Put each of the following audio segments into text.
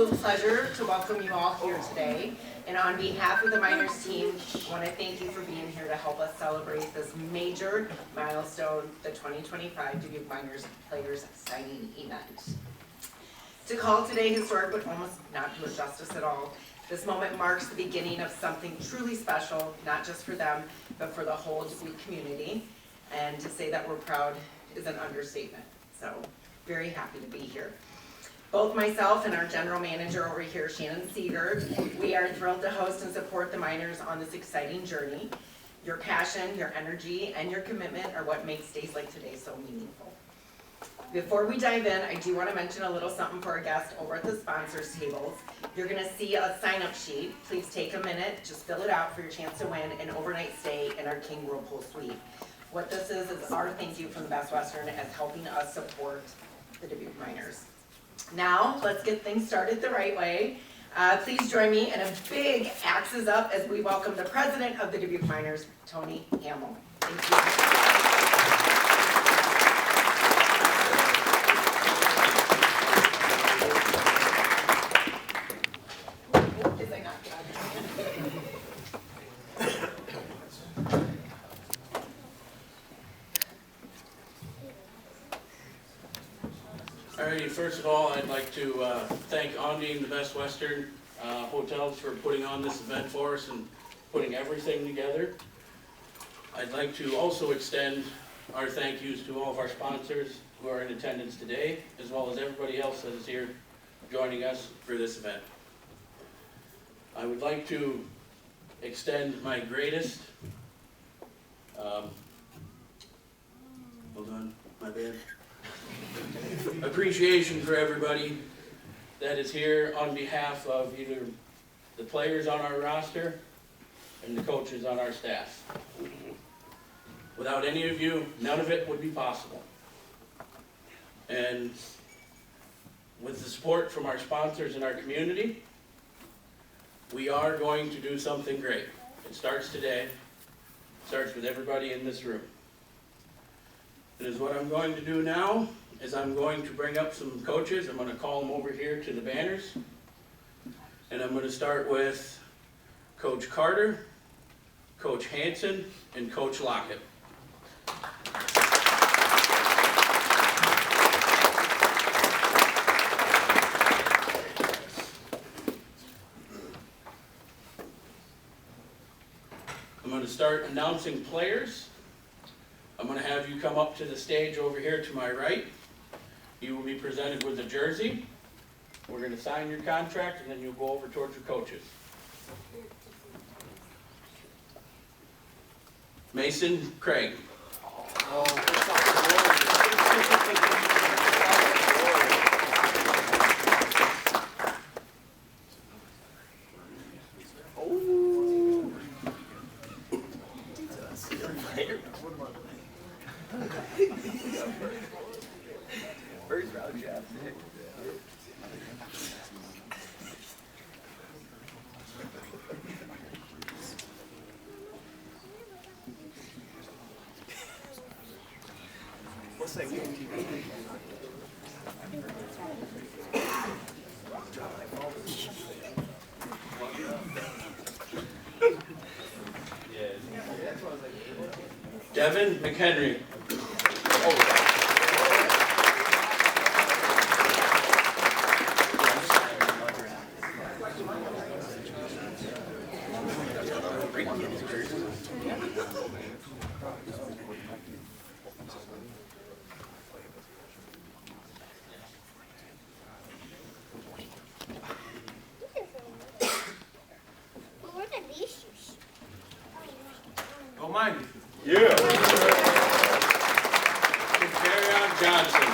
absolute pleasure to welcome you all here today. And on behalf of the Miners team, I want to thank you for being here to help us celebrate this major milestone, the 2025 Dubuque Miners Players Signing Event. To call today historic would almost not do it justice at all. This moment marks the beginning of something truly special, not just for them, but for the whole Dubuque community. And to say that we're proud is an understatement. So, very happy to be here. Both myself and our general manager over here, Shannon Seeger, we are thrilled to host and support the Miners on this exciting journey. Your passion, your energy, and your commitment are what makes days like today so meaningful. Before we dive in, I do want to mention a little something for our guests over at the sponsors tables. You're going to see a sign-up sheet. Please take a minute, just fill it out for your chance to win an overnight stay in our King Whirlpool Suite. What this is our thank you from the Best Western as helping us support the Dubuque Miners. Now, let's get things started the right way. Please join me in a big axes up as we welcome the president of the Dubuque Miners, Tony Hamill. Thank you. Alrighty, first of all, I'd like to thank Andy and the Best Western Hotels for putting on this event for us and putting everything together. I'd like to also extend our thank yous to all of our sponsors who are in attendance today, as well as everybody else that is here joining us for this event. I would like to extend my greatest, hold on, my bad. Appreciation for everybody that is here on behalf of either the players on our roster and the coaches on our staff. Without any of you, none of it would be possible. And with the support from our sponsors and our community, we are going to do something great. It starts today. It starts with everybody in this room. And is what I'm going to do now is I'm going to bring up some coaches. I'm going to call them over here to the banners. And I'm going to start with Coach Carter, Coach Hanson, and Coach Lockett. I'm going to start announcing players. I'm going to have you come up to the stage over here to my right. You will be presented with a jersey. We're going to sign your contract, and then you'll go over towards your coaches. Mason Craig. Devin McHenry. Go mine. Yeah. Carry Johnson.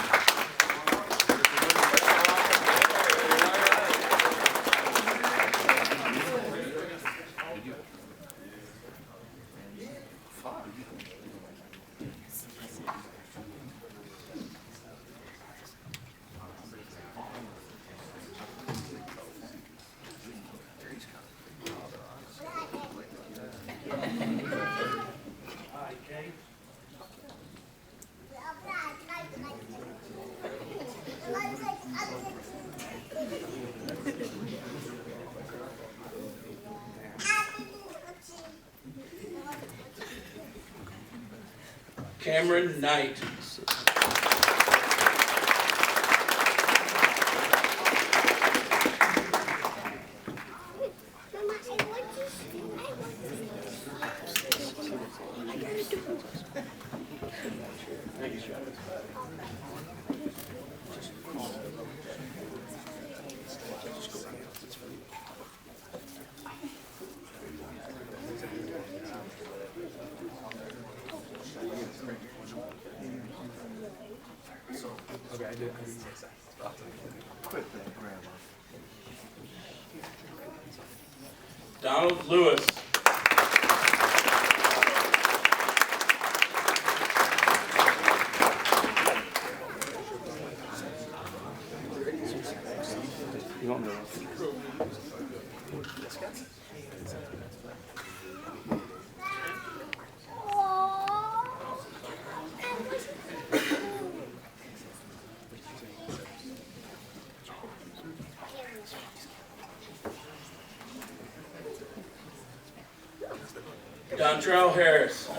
Cameron Knight. Donald Lewis. Dontrell Harris.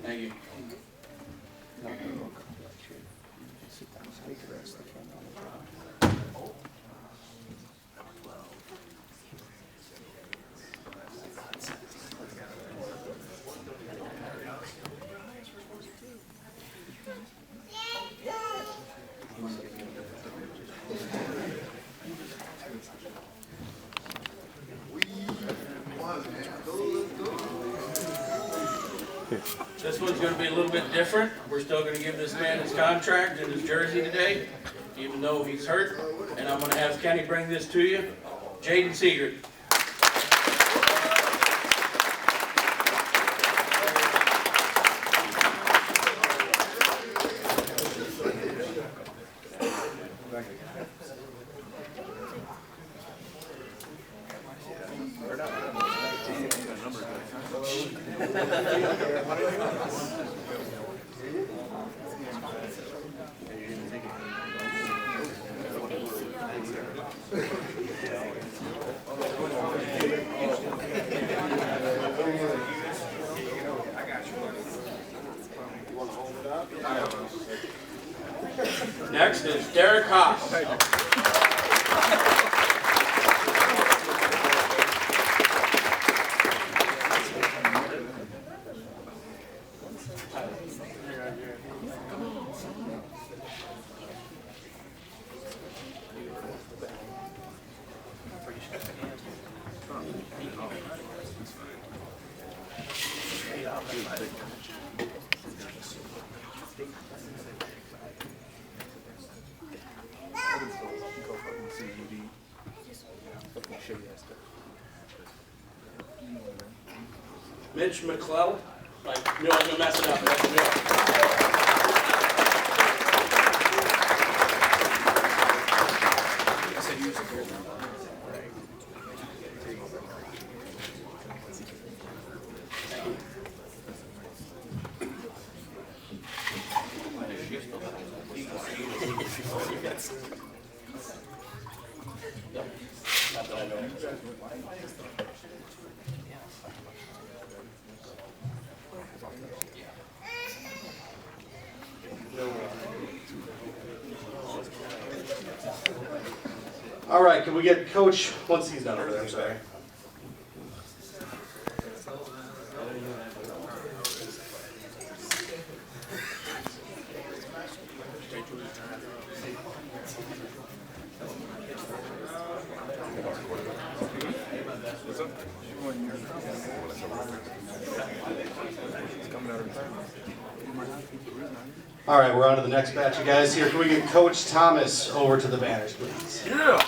Thank you. This one's going to be a little bit different. We're still going to give this man his contract and his jersey today, even though he's hurt. And I'm going to have Kenny bring this to you. Jaden Seegert. Next is Derek Haas. Mitch McClellan. Like, no, I'm gonna mess it up. That's All right, can we get Coach, once he's done over there, I'm sorry. All right, we're on to the next batch of guys here. Can we get Coach Thomas over to the banners, please? Yeah.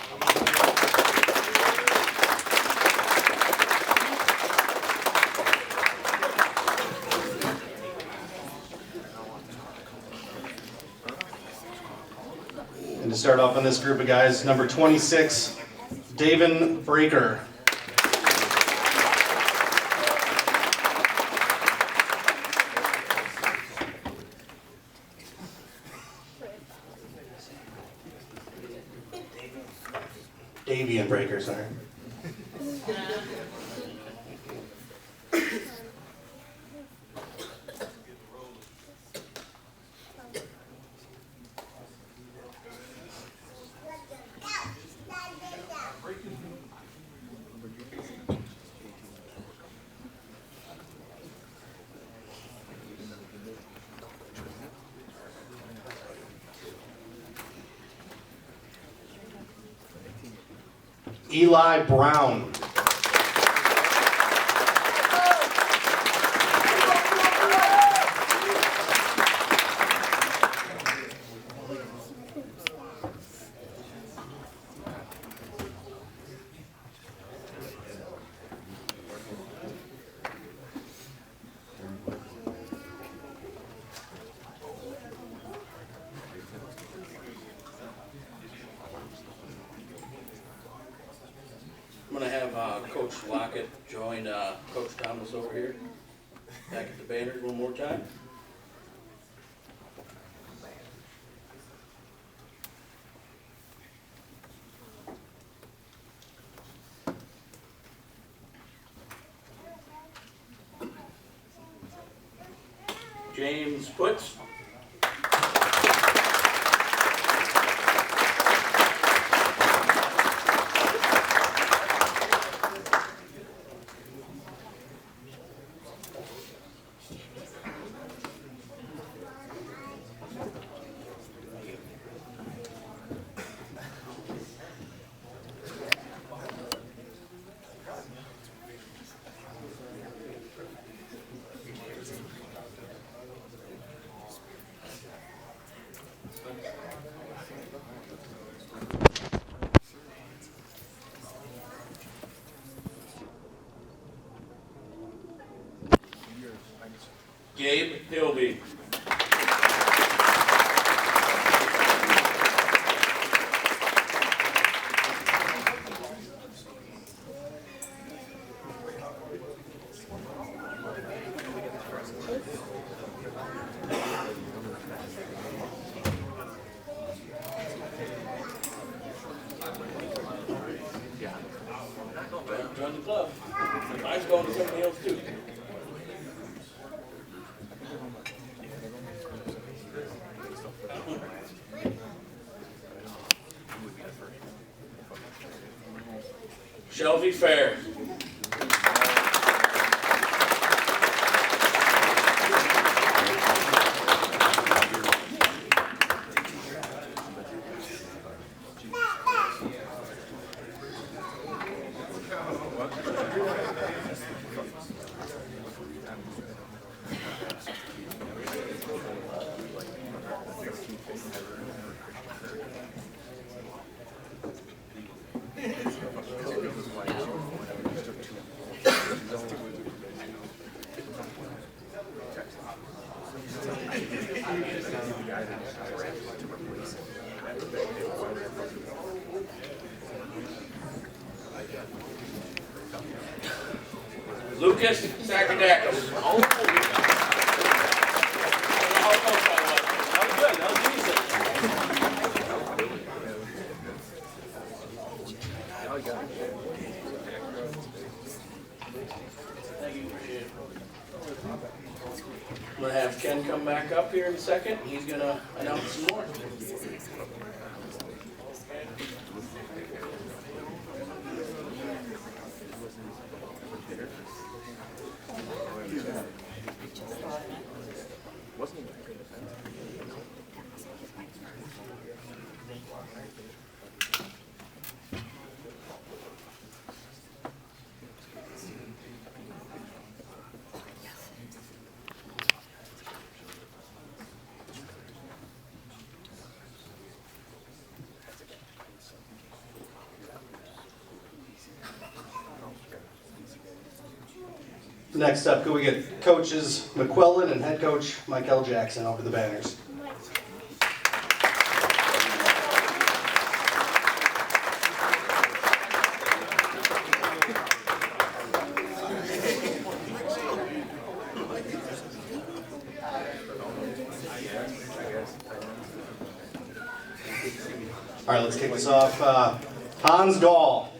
And to start off on this group of guys, number 26, Davin Breaker. Eli Brown. I'm gonna have Coach Lockett join Coach Thomas over here. Back at the banners one more time. James Putz. Gabe Hilby. Join the club. Mine's going to somebody else too. Shelby Fair. Lucas Sakadakis. Oh, good. That was decent. Thank you. Appreciate it. I'm going to have Ken come back up here in a second. He's going to announce some more. Next up, could we get coaches McQuillan and head coach Mike L. Jackson over the banners? All right, let's kick this off. Hans Dahl.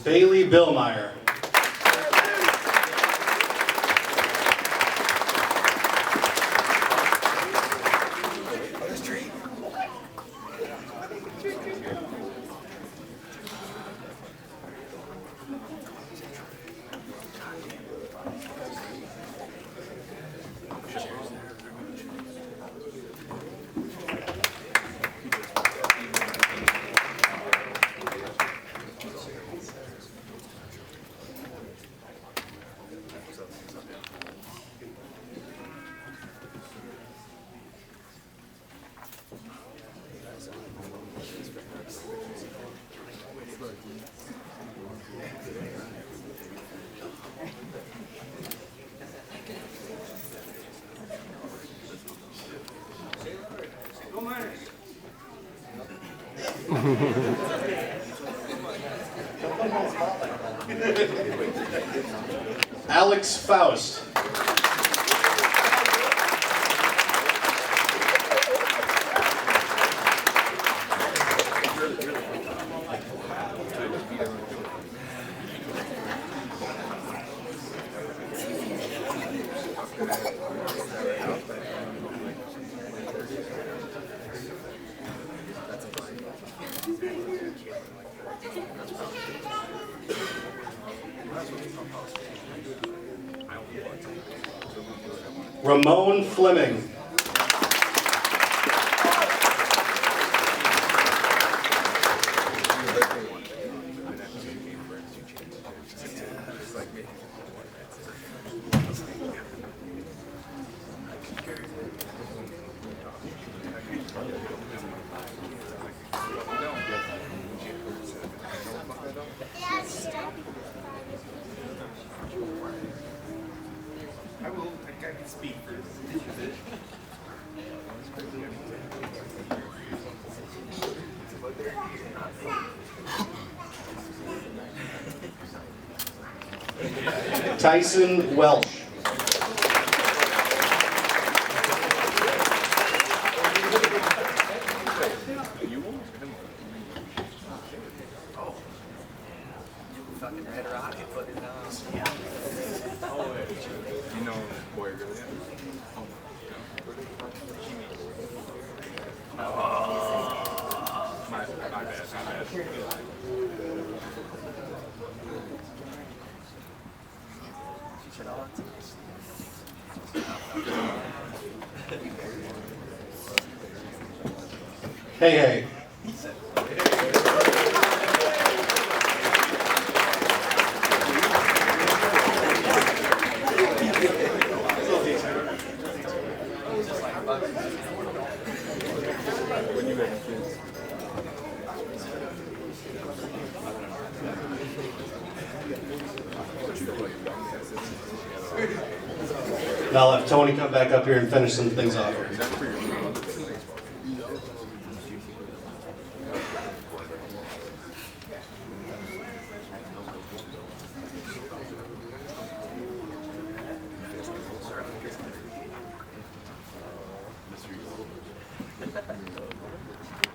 Bailey Billmeyer. Alex Faust. Ramon Fleming. I can speak for this. Tyson Welsh. Fucking Red Rocket put it on. You know, boy, really? My bad. Hey, hey. Now I'll have Tony come back up here and finish some things off.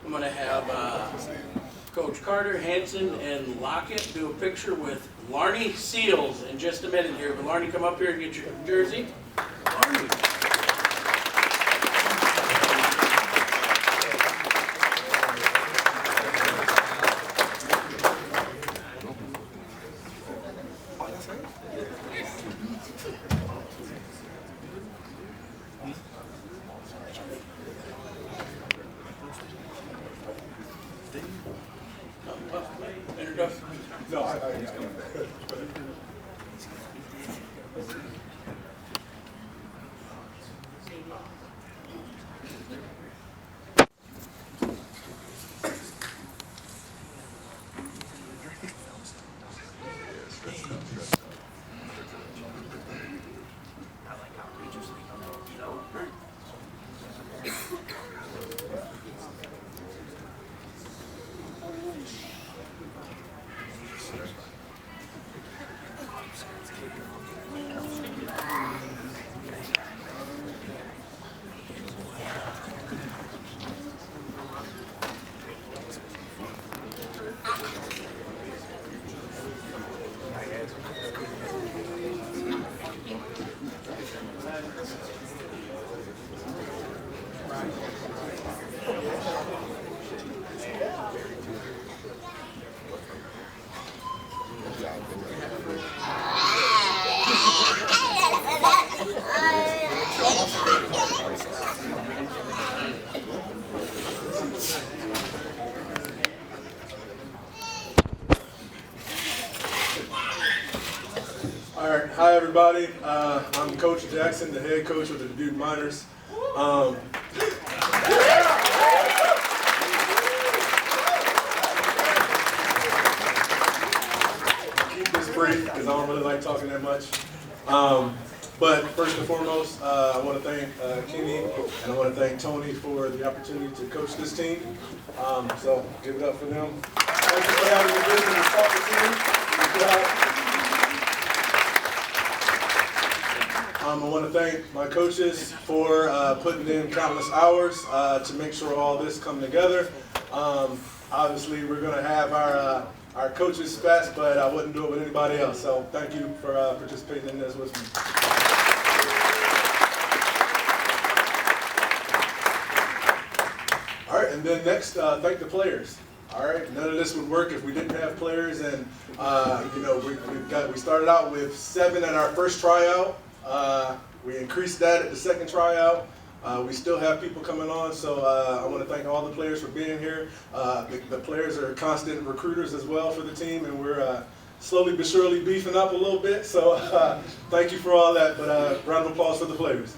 I'm going to have Coach Carter, Hanson, and Lockett do a picture with Larney Seals in just a minute here. But Larney, come up here and get your jersey. Larney. Hi everybody, I'm Coach Jackson, the head coach of the Dubuque Miners. Keep this brief because I don't really like talking that much. But first and foremost, I want to thank Kenny and I want to thank Tony for the opportunity to coach this team. So give it up for them. Thank you for having the vision to start the team. Good job. I want to thank my coaches for putting in countless hours to make sure all this come together. Obviously, we're going to have our coaches spats, but I wouldn't do it with anybody else. So thank you for participating in this with me. All right, and then next, thank the players. All right, none of this would work if we didn't have players, and you know, we started out with 7 at our first tryout. We increased that at the second tryout. We still have people coming on, so I want to thank all the players for being here. The players are constant recruiters as well for the team, and we're slowly but surely beefing up a little bit. So thank you for all that, but round of applause for the players.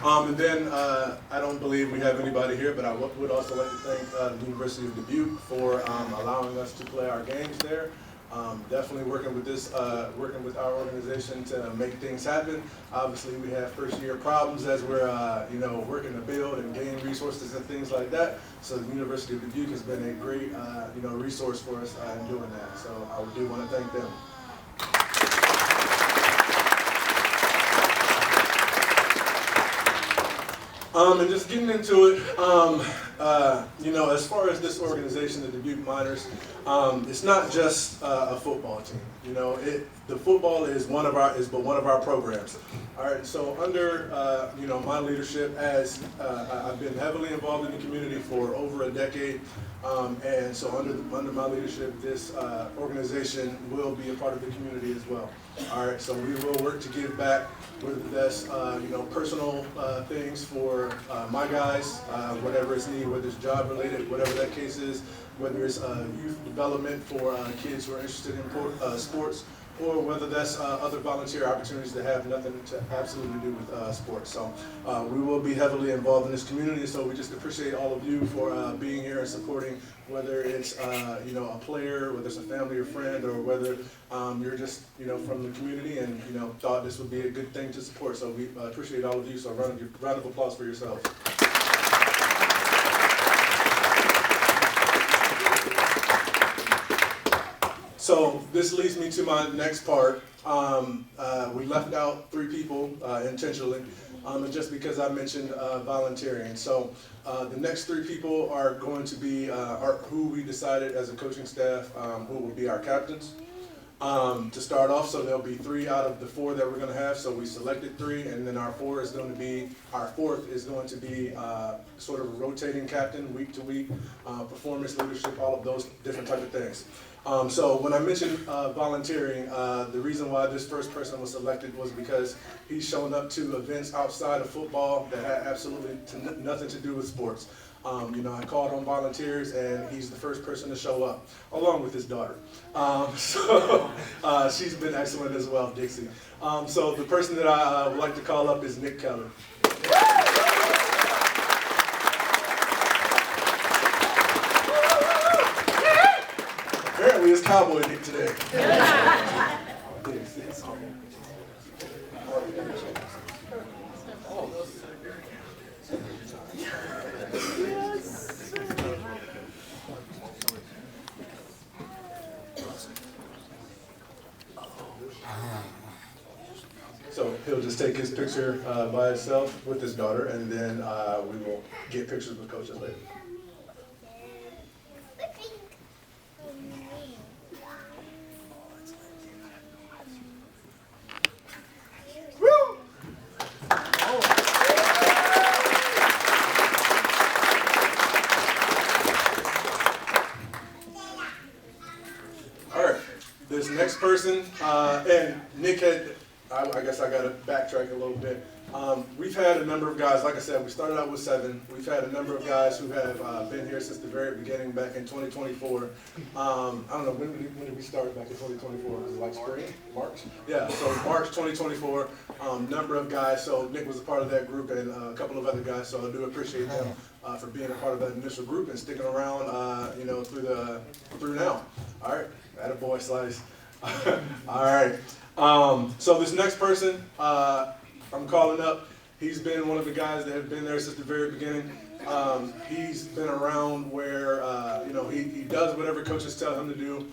And then I don't believe we have anybody here, but I would also like to thank the University of Dubuque for allowing us to play our games there. Definitely working with our organization to make things happen. Obviously, we have first-year problems as we're you know, working to build and gain resources and things like that. So the University of Dubuque has been a great you know, resource for us in doing that. So I do want to thank them. And just getting into it, you know, as far as this organization, the Dubuque Miners, it's not just a football team. You know, the football is but one of our programs. All right, so under you know, my leadership, as I've been heavily involved in the community for over a decade, and so under my leadership, this organization will be a part of the community as well. All right, so we will work to give back, whether that's you know, personal things for my guys, whatever is needed, whether it's job related, whatever that case is, whether it's youth development for kids who are interested in sports, or whether that's other volunteer opportunities that have nothing to absolutely do with sports. So we will be heavily involved in this community, so we just appreciate all of you for being here and supporting, whether it's you know, a player, whether it's a family or friend, or whether you're just, you know, from the community and, you know, thought this would be a good thing to support. So we appreciate all of you, so a round of applause for yourselves. So this leads me to my next part. We left out 3 people intentionally, and just because I mentioned volunteering. So the next 3 people are going to be who we decided as a coaching staff who will be our captains. To start off, so there'll be 3 out of the 4 that we're going to have. So we selected 3, and then our 4th is going to be sort of a rotating captain week to week, performance, leadership, all of those different type of things. So when I mentioned volunteering, the reason why this first person was selected was because he's shown up to events outside of football that had absolutely nothing to do with sports. You know, I called on volunteers, and he's the first person to show up, along with his daughter. So she's been excellent as well, Dixie. So the person that I would like to call up is Nick Keller. Apparently it's Cowboy Nick today. So he'll just take his picture by himself with his daughter, and then we will get pictures with coaches later. This next person, and Nick had, I guess I got to backtrack a little bit. We've had a number of guys, like I said, we started out with 7. We've had a number of guys who have been here since the very beginning back in 2024. I don't know, when did we start back in 2024? Was it like spring? March? Yeah, so March 2024, number of guys. So Nick was a part of that group and a couple of other guys, so I do appreciate them for being a part of that initial group and sticking around, through now. All right, attaboy, Slice. All right, so this next person, I'm calling up. He's been one of the guys that have been there since the very beginning. He's been around where, he does whatever coaches tell him to do.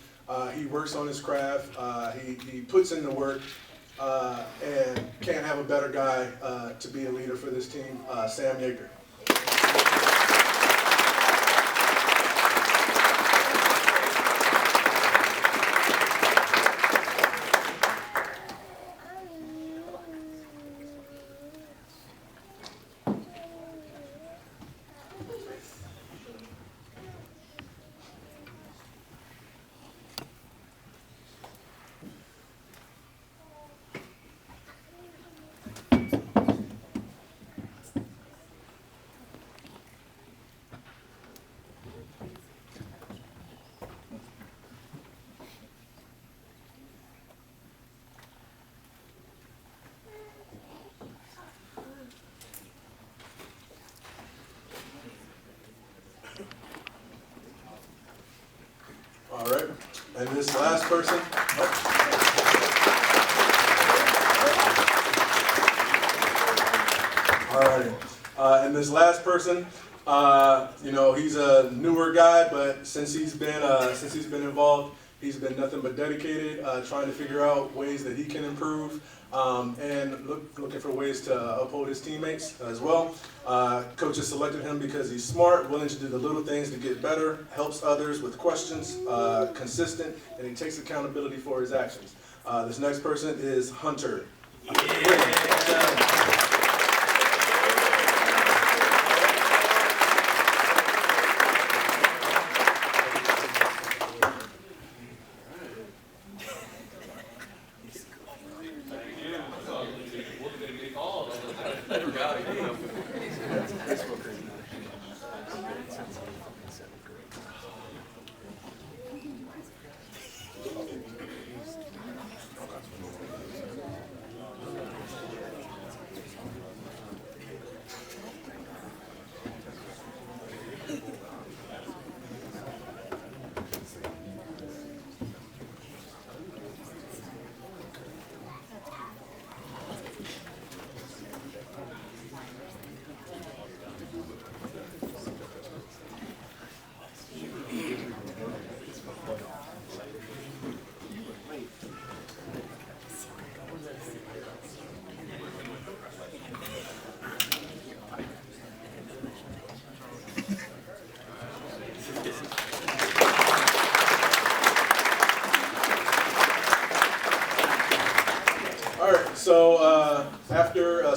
He works on his craft. He puts in the work, and can't have a better guy to be a leader for this team, Sam Yeager. All right, and this last person. All right, and this last person, he's a newer guy, but since he's been involved, he's been nothing but dedicated, trying to figure out ways that he can improve, and looking for ways to uphold his teammates as well. Coaches selected him because he's smart, willing to do the little things to get better, helps others with questions, consistent, and he takes accountability for his actions. This next person is Hunter.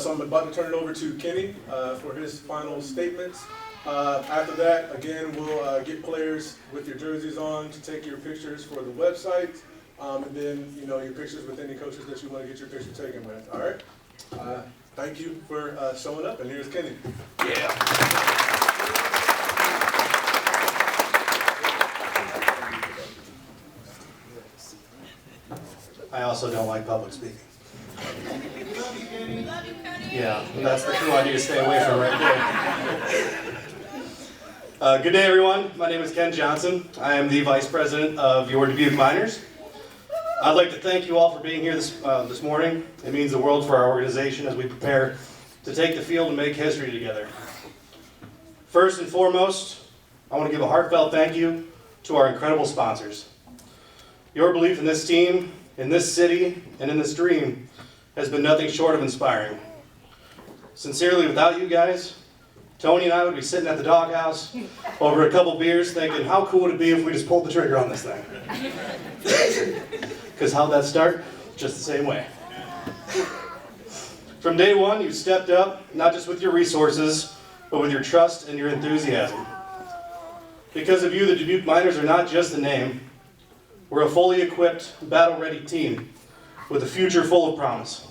So I'm about to turn it over to Kenny for his final statements. After that, again, we'll get players with your jerseys on to take your pictures for the website, and then your pictures with any coaches that you want to get your picture taken with. All right. Thank you for showing up, and here's Kenny. Yeah. I also don't like public speaking. Yeah, that's the crew I need to stay away from right there. Good day, everyone. My name is Ken Johnson. I am the Vice President of your Dubuque Miners. I'd like to thank you all for being here this morning. It means the world for our organization as we prepare to take the field and make history together. First and foremost, I want to give a heartfelt thank you to our incredible sponsors. Your belief in this team, in this city, and in this dream has been nothing short of inspiring. Sincerely, without you guys, Tony and I would be sitting at the doghouse over a couple beers thinking, how cool would it be if we just pulled the trigger on this thing? Because how'd that start? Just the same way. From day one, you stepped up, not just with your resources, but with your trust and your enthusiasm. Because of you, the Dubuque Miners are not just a name. We're a fully equipped, battle-ready team with a future full of promise.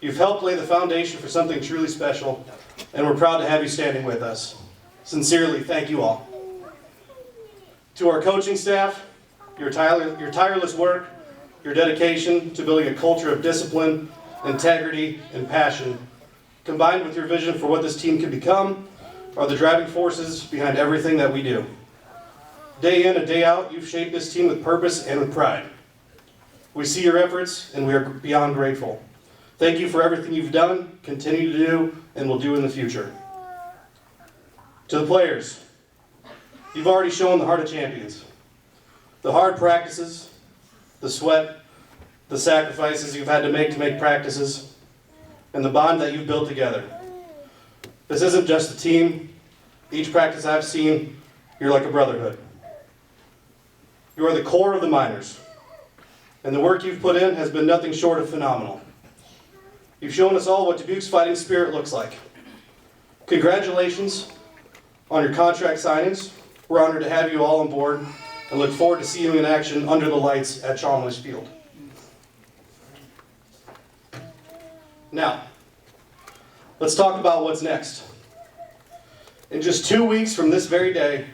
You've helped lay the foundation for something truly special, and we're proud to have you standing with us. Sincerely, thank you all. To our coaching staff, your tireless work, your dedication to building a culture of discipline, integrity, and passion, combined with your vision for what this team can become, are the driving forces behind everything that we do. Day in and day out, you've shaped this team with purpose and with pride. We see your efforts, and we are beyond grateful. Thank you for everything you've done, continue to do, and will do in the future. To the players, you've already shown the heart of champions. The hard practices, the sweat, the sacrifices you've had to make practices, and the bond that you've built together. This isn't just a team. Each practice I've seen, you're like a brotherhood. You are the core of the Miners, and the work you've put in has been nothing short of phenomenal. You've shown us all what Dubuque's fighting spirit looks like. Congratulations on your contract signings. We're honored to have you all on board and look forward to seeing you in action under the lights at Chalmers Field. Now, let's talk about what's next. In just 2 weeks from this very day,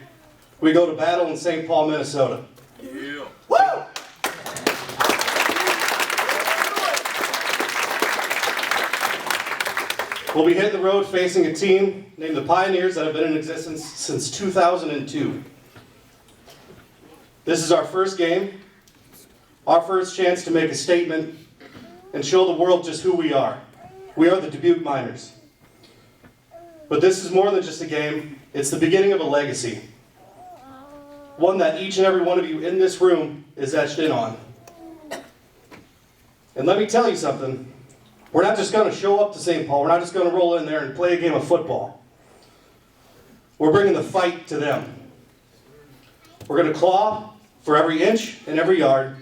we go to battle in St. Paul, Minnesota. Yeah. Woo! We'll be hitting the road facing a team named the Pioneers that have been in existence since 2002. This is our first game, our first chance to make a statement and show the world just who we are. We are the Dubuque Miners. But this is more than just a game, it's the beginning of a legacy. One that each and every one of you in this room is etched in on. And let me tell you something, we're not just going to show up to St. Paul, we're not just going to roll in there and play a game of football. We're bringing the fight to them. We're going to claw for every inch and every yard.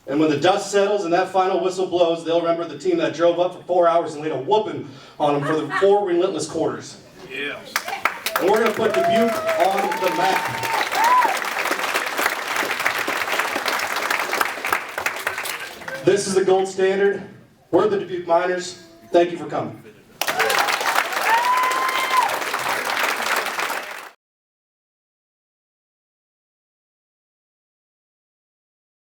And when the dust settles and that final whistle blows, they'll remember the team that drove up for 4 hours and laid a whooping on them for the 4 relentless quarters. Yes. And we're going to put Dubuque on the map. This is the gold standard. We're the Dubuque Miners. Thank you for coming.